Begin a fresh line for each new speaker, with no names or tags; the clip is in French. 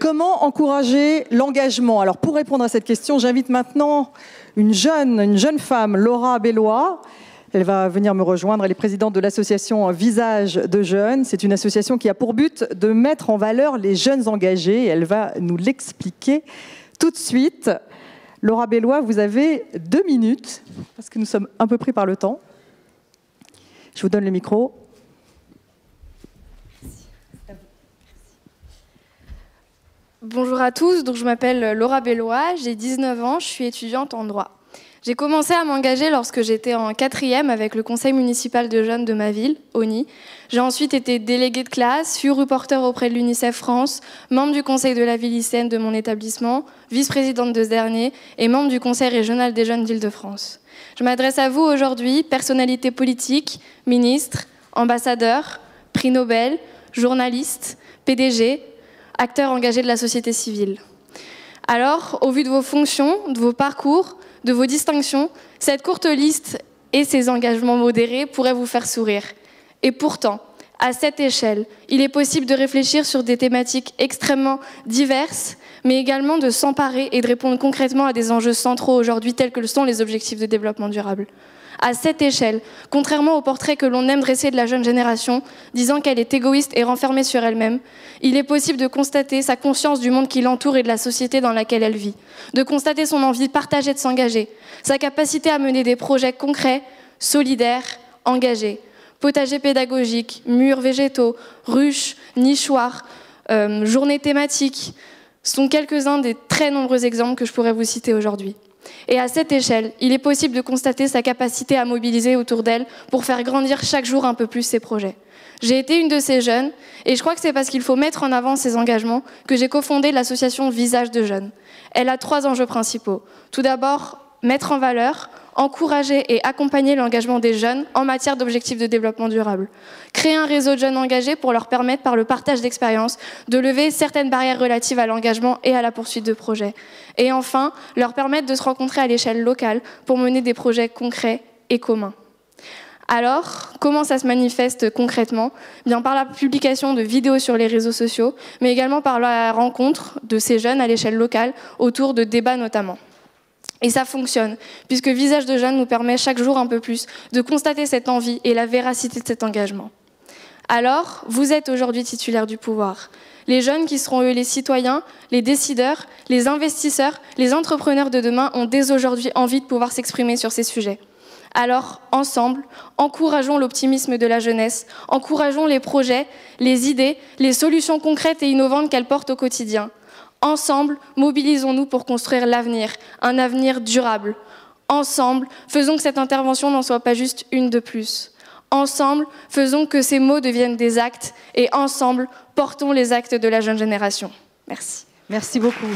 Comment encourager l'engagement? Alors pour répondre à cette question, j'invite maintenant une jeune femme, Laura Bellois. Elle va venir me rejoindre. Elle est présidente de l'association Visage de Jeunes. C'est une association qui a pour but de mettre en valeur les jeunes engagés. Et elle va nous l'expliquer tout de suite. Laura Bellois, vous avez 2 minutes, parce que nous sommes un peu pris par le temps. Je vous donne le micro.
Bonjour à tous, donc je m'appelle Laura Bellois, j'ai 19 ans, je suis étudiante en droit. J'ai commencé à m'engager lorsque j'étais en 4e avec le conseil municipal de jeunes de ma ville, ONI. J'ai ensuite été déléguée de classe, fut reporter auprès de l'UNICEF France, membre du conseil de la vie lycéenne de mon établissement, vice-présidente de ce dernier et membre du conseil régional des jeunes d'Île-de-France. Je m'adresse à vous aujourd'hui, personnalités politiques, ministres, ambassadeurs, prix Nobel, journalistes, PDG, acteurs engagés de la société civile. Alors, au vu de vos fonctions, de vos parcours, de vos distinctions, cette courte liste et ces engagements modérés pourraient vous faire sourire. Et pourtant, à cette échelle, il est possible de réfléchir sur des thématiques extrêmement diverses, mais également de s'emparer et de répondre concrètement à des enjeux centraux aujourd'hui tels que le sont les objectifs de développement durable. À cette échelle, contrairement au portrait que l'on aime dresser de la jeune génération, disant qu'elle est égoïste et renfermée sur elle-même, il est possible de constater sa conscience du monde qui l'entoure et de la société dans laquelle elle vit, de constater son envie partagée de s'engager, sa capacité à mener des projets concrets, solidaires, engagés, potagers pédagogiques, murs végétaux, ruches, nichoirs, journées thématiques, sont quelques-uns des très nombreux exemples que je pourrais vous citer aujourd'hui. Et à cette échelle, il est possible de constater sa capacité à mobiliser autour d'elle pour faire grandir chaque jour un peu plus ses projets. J'ai été une de ces jeunes, et je crois que c'est parce qu'il faut mettre en avant ces engagements que j'ai cofondé l'association Visage de Jeunes. Elle a 3 enjeux principaux. Tout d'abord, mettre en valeur, encourager et accompagner l'engagement des jeunes en matière d'objectifs de développement durable. Créer un réseau de jeunes engagés pour leur permettre, par le partage d'expériences, de lever certaines barrières relatives à l'engagement et à la poursuite de projets. Et enfin, leur permettre de se rencontrer à l'échelle locale pour mener des projets concrets et communs. Alors, comment ça se manifeste concrètement? Bien, par la publication de vidéos sur les réseaux sociaux, mais également par la rencontre de ces jeunes à l'échelle locale autour de débats notamment. Et ça fonctionne, puisque Visage de Jeunes nous permet chaque jour un peu plus de constater cette envie et la véracité de cet engagement. Alors, vous êtes aujourd'hui titulaires du pouvoir. Les jeunes qui seront eux les citoyens, les décideurs, les investisseurs, les entrepreneurs de demain ont dès aujourd'hui envie de pouvoir s'exprimer sur ces sujets. Alors, ensemble, encourageons l'optimisme de la jeunesse, encourageons les projets, les idées, les solutions concrètes et innovantes qu'elle porte au quotidien. Ensemble, mobilisons-nous pour construire l'avenir, un avenir durable. Ensemble, faisons que cette intervention n'en soit pas juste une de plus. Ensemble, faisons que ces mots deviennent des actes et ensemble, portons les actes de la jeune génération. Merci.
Merci beaucoup.